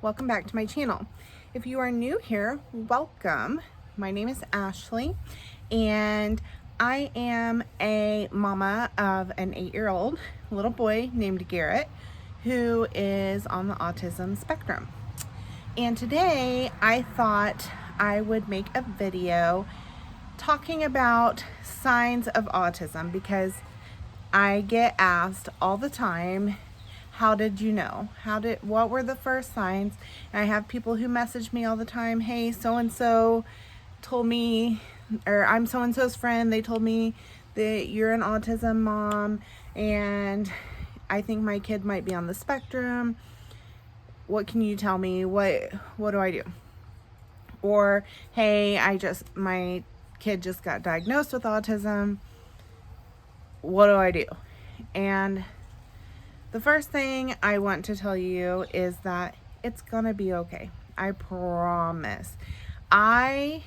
welcome back to my channel. If you are new here, welcome. My name is Ashley and I am a mama of an 8-year-old little boy named Garrett who is on the autism spectrum. And today I thought I would make a video talking about signs of autism because I get asked all the time, how did you know? What were the first signs? And I have people who message me all the time, hey, so-and-so told me, or I'm so-and-so's friend, they told me that you're an autism mom and I think my kid might be on the spectrum. What can you tell me? What do I do? Or, hey, my kid just got diagnosed with autism. What do I do? And the first thing I want to tell you is that it's gonna be okay. I promise. I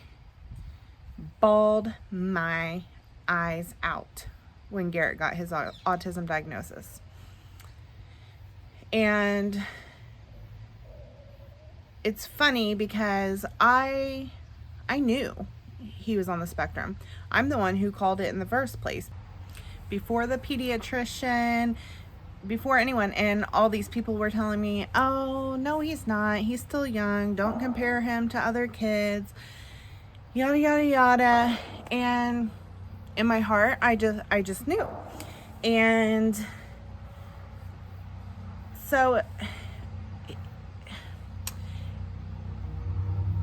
bawled my eyes out when Garrett got his autism diagnosis. And it's funny because I knew he was on the spectrum. I'm the one who called it in the first place. Before the pediatrician, before anyone, and all these people were telling me, oh, no, he's not. He's still young. Don't compare him to other kids. Yada, yada, yada. And in my heart, I just knew. And so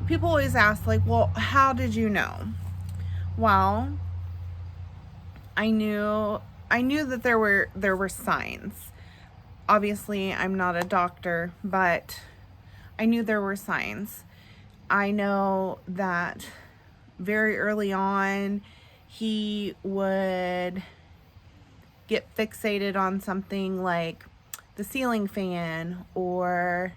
people always ask, like, well, how did you know? Well, I knew that there were signs. Obviously, I'm not a doctor, but I knew there were signs. I know that very early on, he would get fixated on something like the ceiling fan or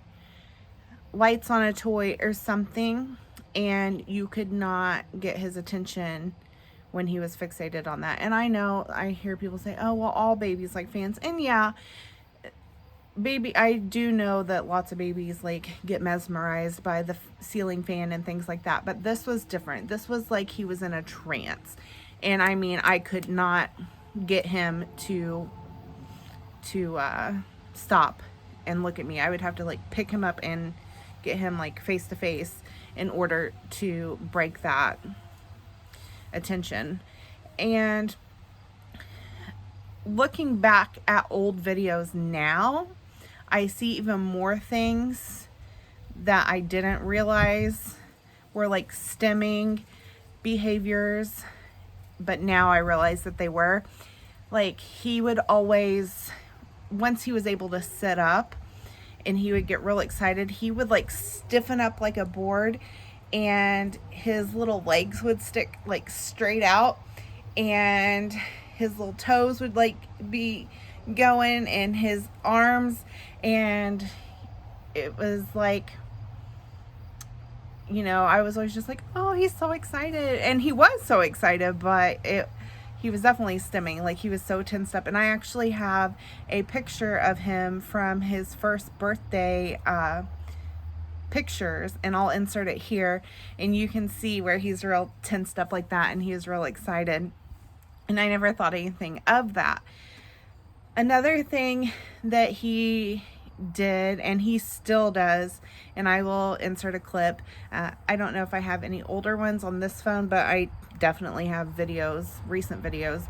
lights on a toy or something, and you could not get his attention when he was fixated on that. And I know I hear people say, oh, well, all babies like fans. And yeah, I do know that lots of babies like get mesmerized by the ceiling fan and things like that, but this was different. This was like he was in a trance. And I mean, I could not get him to stop and look at me. I would have to like pick him up and get him like face to face in order to break that attention. And looking back at old videos now, I see even more things that I didn't realize were like stemming behaviors, but now I realize that they were. Like, he would always, once he was able to sit up and he would get real excited, he would like stiffen up like a board and his little legs would stick like straight out and his little toes would like be going and his arms, and it was like, you know, I was always just like, oh, he's so excited. And he was so excited, but he was definitely stimming. Like, he was so tensed up. And I actually have a picture of him from his first birthday pictures, and I'll insert it here, and you can see where he's real tensed up like that and he was real excited. And I never thought anything of that. Another thing that he did, and he still does, and I will insert a clip. I don't know if I have any older ones on this phone, but I definitely have videos, recent videos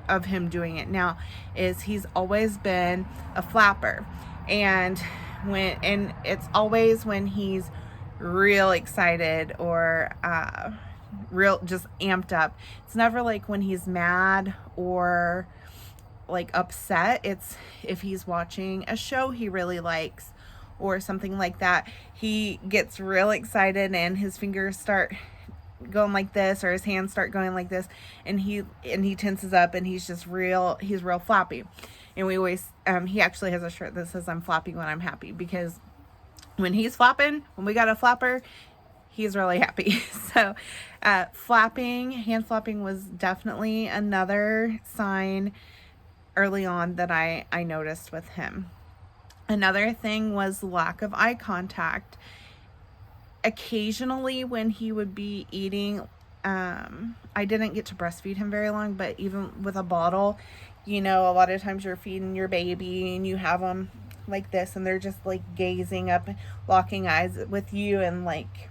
of him doing it now, is he's always been a flapper. And it's always when he's real excited or real just amped up. It's never like when he's mad or like upset. It's if he's watching a show he really likes or something like that, he gets real excited and his fingers start going like this, or his hands start going like this, and he tenses up and he's real flappy. And we always he actually has a shirt that says I'm flappy when I'm happy, because when he's flapping, when we got a flapper, he's really happy. So hand flapping was definitely another sign early on that I noticed with him. Another thing was lack of eye contact. Occasionally when he would be eating, I didn't get to breastfeed him very long, but even with a bottle, a lot of times you're feeding your baby and you have them like this and they're just like gazing up, locking eyes with you, and like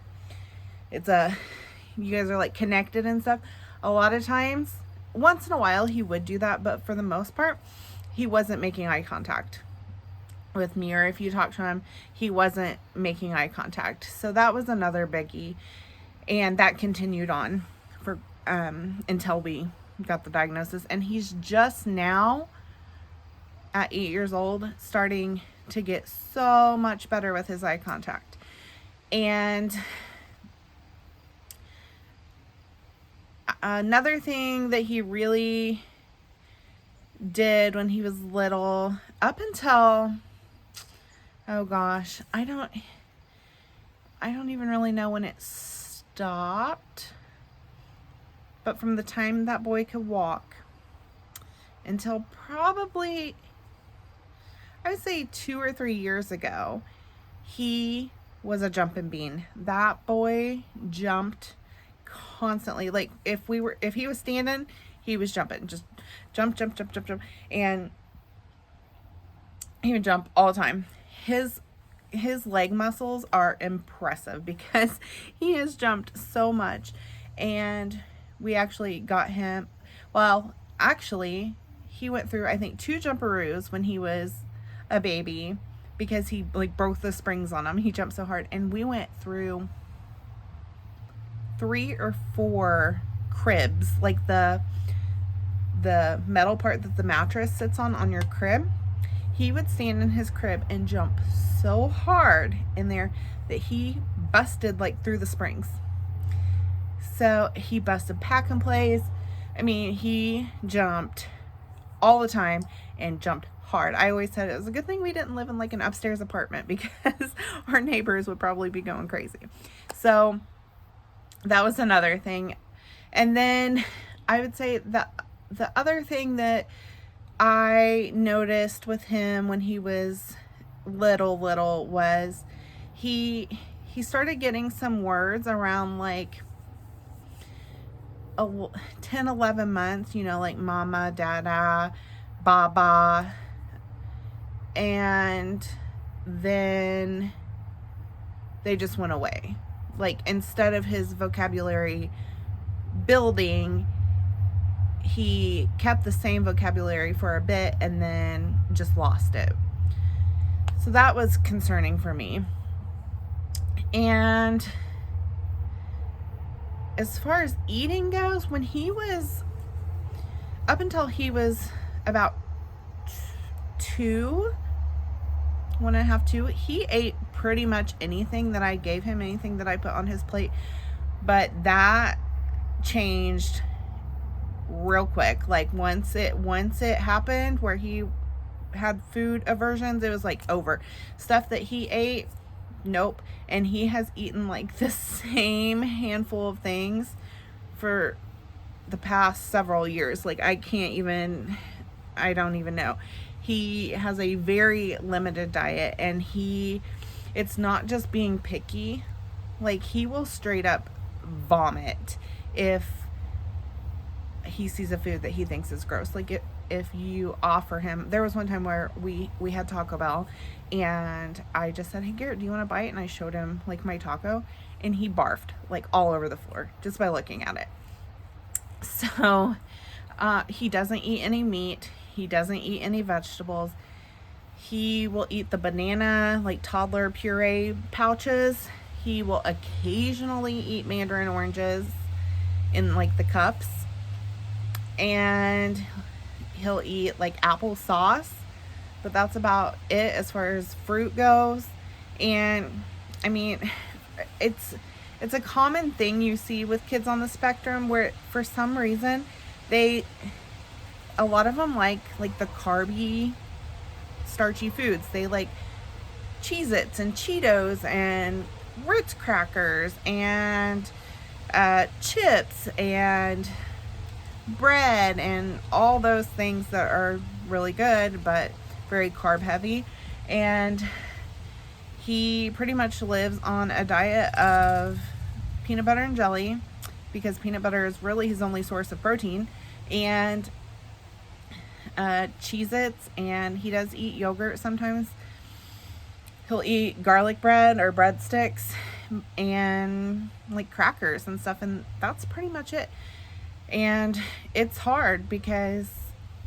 you guys are like connected and stuff. A lot of times, once in a while he would do that, but for the most part he wasn't making eye contact with me, or if you talk to him, he wasn't making eye contact. So that was another biggie, and that continued on for until we got the diagnosis. And he's just now at 8 years old starting to get so much better with his eye contact. And another thing that he really did when he was little, up until, oh gosh, I don't even really know when it stopped, but from the time that boy could walk until probably, I would say 2 or 3 years ago, he was a jumping bean. That boy jumped constantly. Like if he was standing, he was jumping, just jump, and he would jump all the time. His leg muscles are impressive because he has jumped so much. And we actually got him, well, actually he went through, I think, 2 jumperoos when he was a baby because he like broke the springs on him. He jumped so hard, and we went through 3 or 4 cribs, like the metal part that the mattress sits on your crib. He would stand in his crib and jump so hard in there that he busted like through the springs. So he busted pack and plays. I mean, he jumped all the time and jumped hard. I always said it was a good thing we didn't live in like an upstairs apartment because our neighbors would probably be going crazy. So that was another thing. And then I would say that the other thing that I noticed with him when he was little was he started getting some words around like 10, 11 months, like mama, dada, baba. And then they just went away. Like instead of his vocabulary building, he kept the same vocabulary for a bit and then just lost it. So that was concerning for me. And as far as eating goes, when he was, up until he was about 2, 1.5, 2, he ate pretty much anything that I gave him, anything that I put on his plate. But that changed real quick. Like once it happened where he had food aversions, it was like over. Stuff that he ate, nope. And he has eaten like the same handful of things for the past several years. Like I don't even know. He has a very limited diet, and it's not just being picky. Like he will straight up vomit if he sees a food that he thinks is gross. Like if you offer him, there was one time where we had Taco Bell, and I just said, hey Garrett, do you want a bite? And I showed him like my taco, and he barfed like all over the floor just by looking at it. So he doesn't eat any meat. He doesn't eat any vegetables. He will eat the banana, like toddler puree pouches. He will occasionally eat mandarin oranges in like the cups. And he'll eat like applesauce, but that's about it as far as fruit goes. And I mean, it's a common thing you see with kids on the spectrum where for some reason a lot of them like the carby, starchy foods. They like Cheez-Its and Cheetos and Ritz crackers and chips and bread and all those things that are really good but very carb heavy. And he pretty much lives on a diet of peanut butter and jelly, because peanut butter is really his only source of protein, and Cheez-Its, and he does eat yogurt sometimes. He'll eat garlic bread or breadsticks and like crackers and stuff, and that's pretty much it. And it's hard because,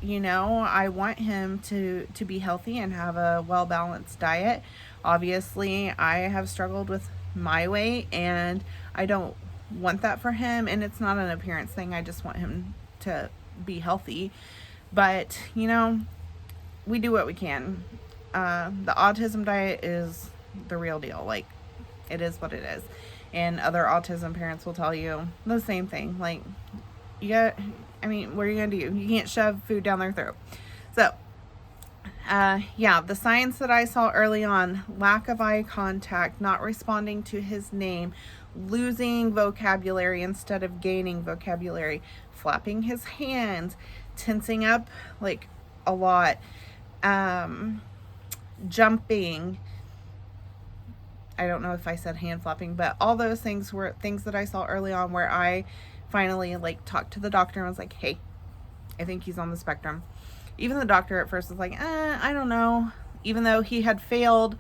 you know, I want him to be healthy and have a well-balanced diet. Obviously, I have struggled with my weight, and I don't want that for him, and it's not an appearance thing. I just want him to be healthy. But, you know, we do what we can. The autism diet is the real deal. Like, it is what it is. And other autism parents will tell you the same thing. Like, what are you going to do? You can't shove food down their throat. So, yeah, the signs that I saw early on: lack of eye contact, not responding to his name, losing vocabulary instead of gaining vocabulary, flapping his hands, tensing up like a lot, jumping. I don't know if I said hand flapping, but all those things were things that I saw early on, where I finally like talked to the doctor and was like, hey, I think he's on the spectrum. Even the doctor at first was like, I don't know. Even though he had failed,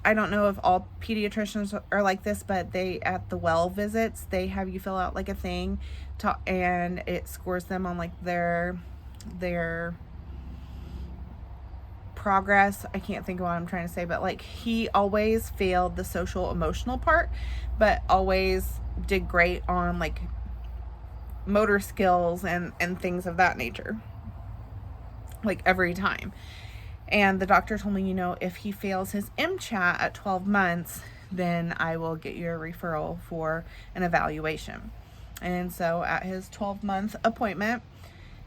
I don't know if all pediatricians are like this, but they, at the well visits, they have you fill out like a thing and it scores them on like their progress. I can't think of what I'm trying to say, but like he always failed the social emotional part, but always did great on like motor skills and things of that nature, like every time. And the doctor told me, you know, if he fails his MCHAT at 12 months, then I will get you a referral for an evaluation. And so at his 12-month appointment,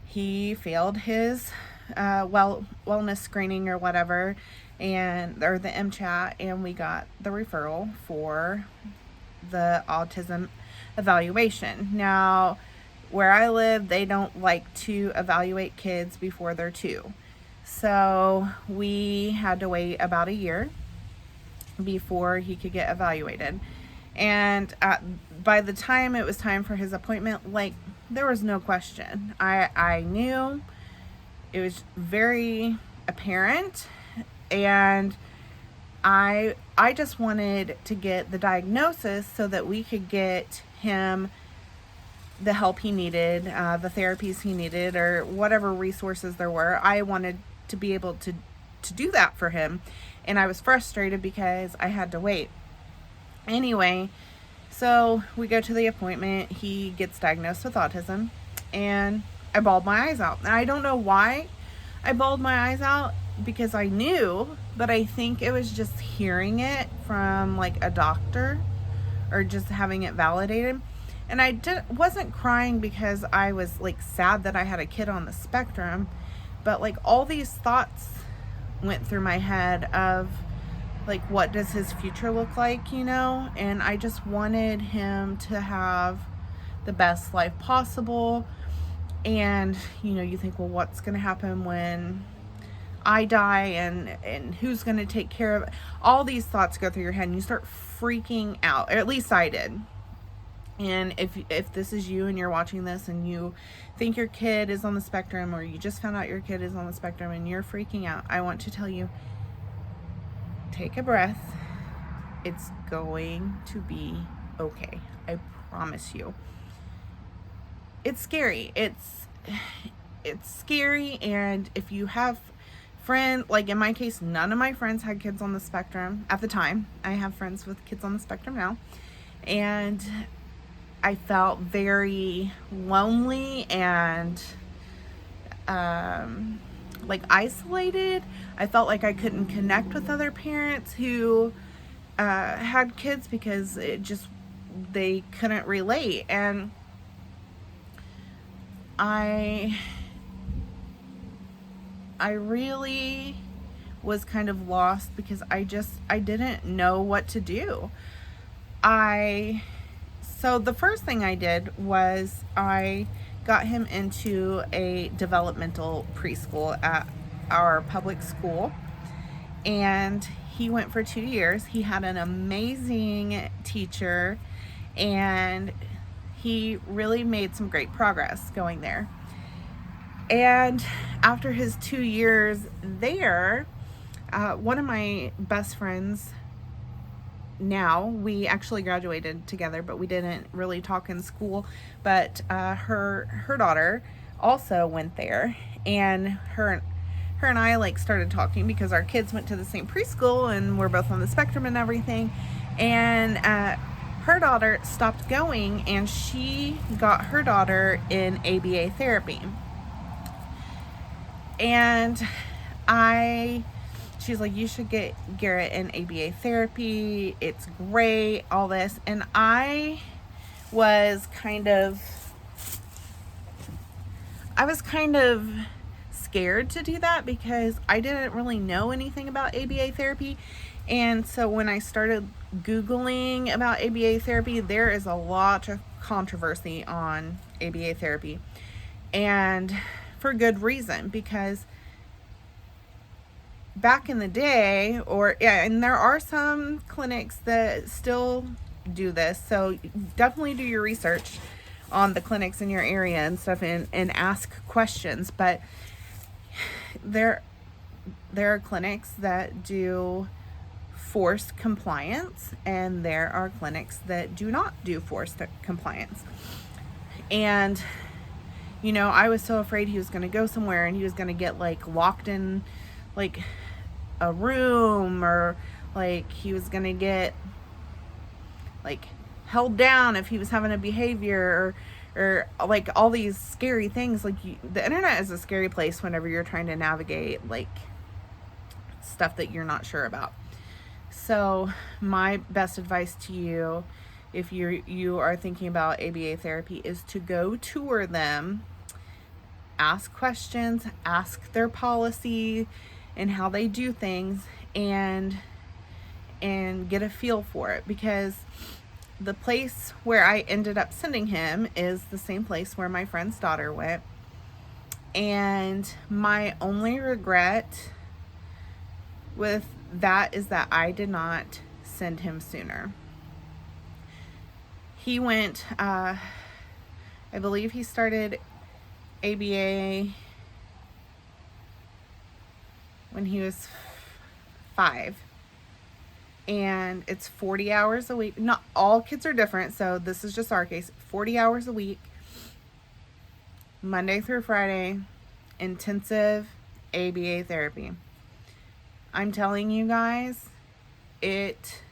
he failed his wellness screening or whatever, or the MCHAT, and we got the referral for the autism evaluation. Now, where I live, they don't like to evaluate kids before they're 2. So we had to wait about a year before he could get evaluated. And by the time it was time for his appointment, like, there was no question. I knew. It was very apparent. And I just wanted to get the diagnosis so that we could get him the help he needed, the therapies he needed, or whatever resources there were. I wanted to be able to do that for him. And I was frustrated because I had to wait. Anyway, so we go to the appointment. He gets diagnosed with autism, and I bawled my eyes out. And I don't know why I bawled my eyes out, because I knew, but I think it was just hearing it from like a doctor or just having it validated. And I wasn't crying because I was like sad that I had a kid on the spectrum, but like all these thoughts went through my head of like, what does his future look like, you know? And I just wanted him to have the best life possible. And, you know, you think, well, what's going to happen when I die, and who's going to take care of it? All these thoughts go through your head, and you start freaking out. Or at least I did. And if this is you and you're watching this and you think your kid is on the spectrum, or you just found out your kid is on the spectrum and you're freaking out, I want to tell you, take a breath. It's going to be okay. I promise you. It's scary. It's scary. And if you have friends, like in my case, none of my friends had kids on the spectrum at the time. I have friends with kids on the spectrum now. And I felt very lonely and like isolated. I felt like I couldn't connect with other parents who had kids, because they couldn't relate. And I really was kind of lost, because I didn't know what to do. So the first thing I did was I got him into a developmental preschool at our public school. and he went for 2 years. He had an amazing teacher, and he really made some great progress going there. And after his 2 years there, one of my best friends now, we actually graduated together, but we didn't really talk in school, but her daughter also went there, and her and I like started talking because our kids went to the same preschool and we're both on the spectrum and everything. And her daughter stopped going, and she got her daughter in ABA therapy. And she's like, you should get Garrett in ABA therapy. It's great, all this. And I was kind of scared to do that because I didn't really know anything about ABA therapy. And so when I started Googling about ABA therapy, there is a lot of controversy on ABA therapy. And for good reason, because back in the day, and there are some clinics that still do this, so definitely do your research on the clinics in your area and stuff, and ask questions. But there are clinics that do forced compliance, and there are clinics that do not do forced compliance. And I was so afraid he was going to go somewhere and he was going to get like locked in like a room, or like he was going to get like held down if he was having a behavior, or like all these scary things. Like the internet is a scary place whenever you're trying to navigate like stuff that you're not sure about. So my best advice to you, if you are thinking about ABA therapy, is to go tour them, ask questions, ask their policy and how they do things, and get a feel for it. Because the place where I ended up sending him is the same place where my friend's daughter went. And my only regret with that is that I did not send him sooner. He went, I believe he started ABA when he was 5. And it's 40 hours a week. Not all kids are different, so this is just our case. 40 hours a week, Monday through Friday, intensive ABA therapy. I'm telling you guys, it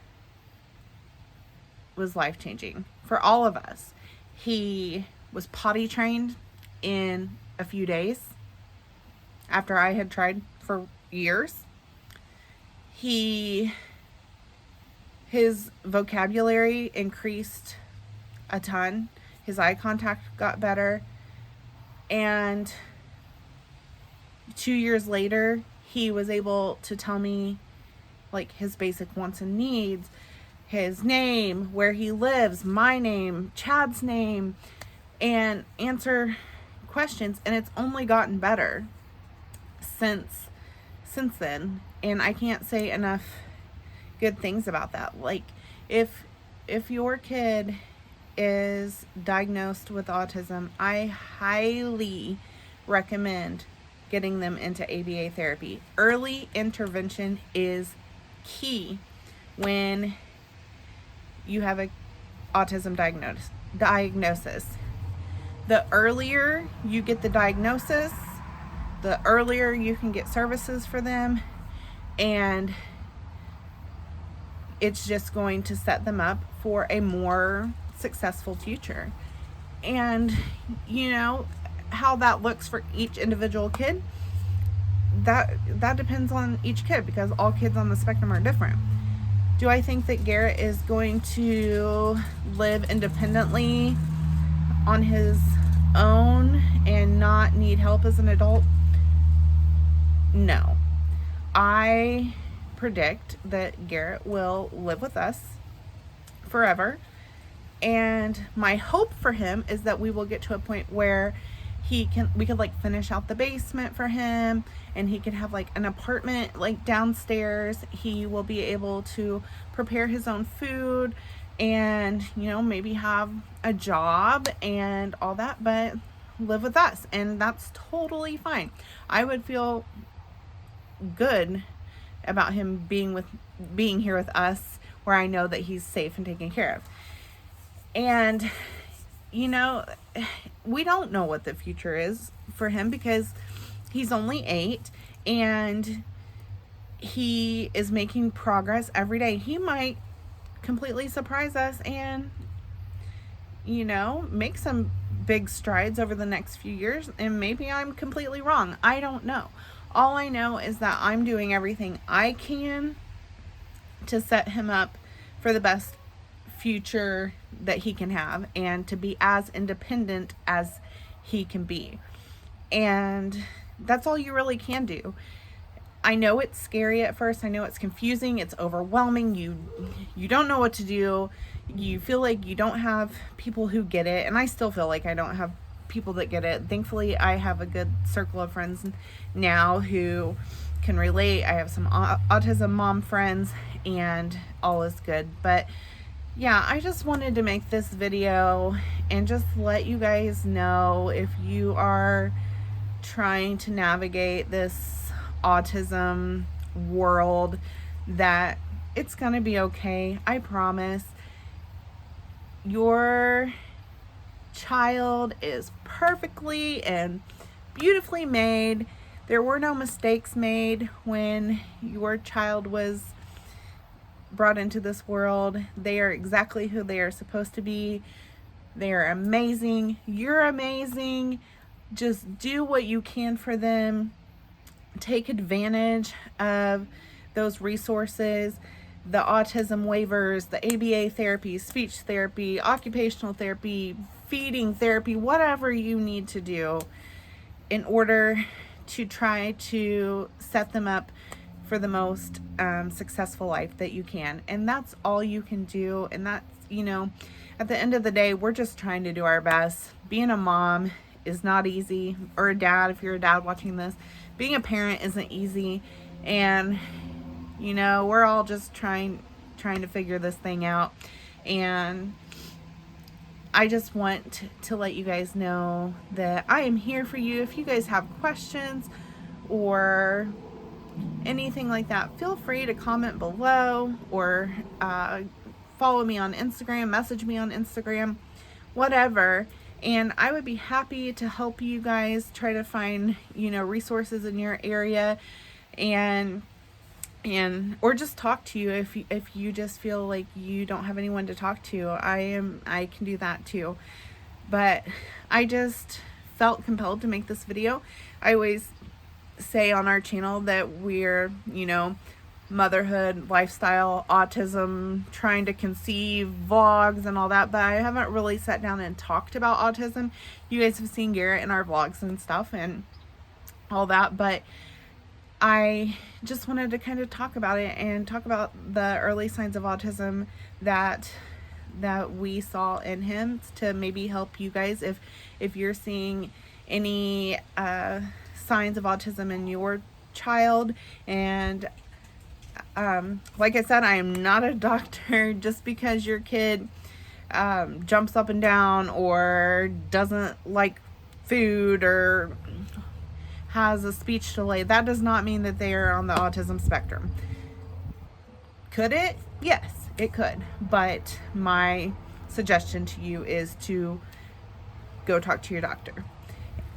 was life-changing for all of us. He was potty trained in a few days after I had tried for years. His vocabulary increased a ton. His eye contact got better. And 2 years later, he was able to tell me like his basic wants and needs, his name, where he lives, my name, Chad's name, and answer questions. And it's only gotten better since then. And I can't say enough good things about that. Like if your kid is diagnosed with autism, I highly recommend getting them into ABA therapy. Early intervention is key when you have a autism diagnosis. The earlier you get the diagnosis, the earlier you can get services for them, and it's just going to set them up for a more successful future. And how that looks for each individual kid, that depends on each kid, because all kids on the spectrum are different. Do I think that Garrett is going to live independently on his own and not need help as an adult? No. I predict that Garrett will live with us forever. And my hope for him is that we will get to a point where we could like finish out the basement for him, and he could have like an apartment like downstairs. He will be able to prepare his own food and, you know, maybe have a job and all that, but live with us, and that's totally fine. I would feel good about him being here with us, where I know that he's safe and taken care of. And, you know, we don't know what the future is for him because he's only 8 and he is making progress every day. He might completely surprise us and, you know, make some big strides over the next few years, and maybe I'm completely wrong. I don't know. All I know is that I'm doing everything I can to set him up for the best future that he can have, and to be as independent as he can be. And that's all you really can do. I know it's scary at first. I know it's confusing. It's overwhelming. You don't know what to do. You feel like you don't have people who get it. And I still feel like I don't have people that get it. Thankfully, I have a good circle of friends now who can relate. I have some autism mom friends, and all is good. But yeah, I just wanted to make this video and just let you guys know, if you are trying to navigate this autism world, that it's gonna be okay. I promise. Your child is perfectly and beautifully made. There were no mistakes made when your child was brought into this world. They are exactly who they are supposed to be. They are amazing. You're amazing. Just do what you can for them. Take advantage of those resources, the autism waivers, the ABA therapy, speech therapy, occupational therapy, feeding therapy, whatever you need to do in order to try to set them up for the most successful life that you can. And that's all you can do. And that's, you know, at the end of the day, we're just trying to do our best. Being a mom is not easy, or a dad, if you're a dad watching this. Being a parent isn't easy, and, you know, we're all just trying to figure this thing out. And I just want to let you guys know that I am here for you. If you guys have questions or anything like that, feel free to comment below, or follow me on Instagram, message me on Instagram, whatever. And I would be happy to help you guys try to find, you know, resources in your area, and or just talk to you if you just feel like you don't have anyone to talk to. I can do that too. But I just felt compelled to make this video. I always say on our channel that we're, you know, motherhood, lifestyle, autism, trying to conceive, vlogs and all that, but I haven't really sat down and talked about autism. You guys have seen Garrett in our vlogs and stuff and all that, but I just wanted to kind of talk about it and talk about the early signs of autism that we saw in him, to maybe help you guys if you're seeing any signs of autism in your child. And like I said, I am not a doctor. Just because your kid jumps up and down, or doesn't like food, or has a speech delay, that does not mean that they are on the autism spectrum. Could it? Yes, it could. But my suggestion to you is to go talk to your doctor.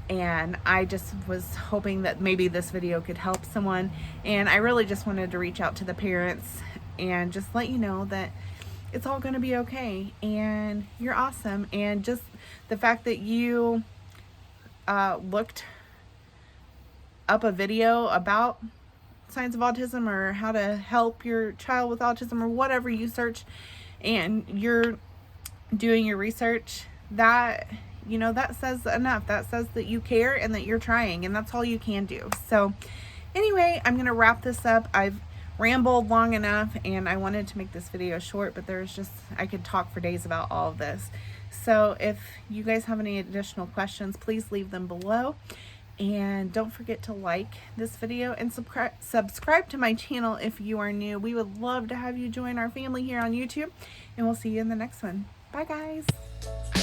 And I just was hoping that maybe this video could help someone. And I really just wanted to reach out to the parents and just let you know that it's all going to be okay, and you're awesome. And just the fact that you looked up a video about signs of autism, or how to help your child with autism, or whatever you search, and you're doing your research, that, you know, that says enough. That says that you care and that you're trying, and that's all you can do. So anyway, I'm going to wrap this up. I've rambled long enough, and I wanted to make this video short, but there's just, I could talk for days about all of this. So if you guys have any additional questions, please leave them below. And don't forget to like this video and subscribe to my channel if you are new. We would love to have you join our family here on YouTube. And we'll see you in the next one. Bye, guys.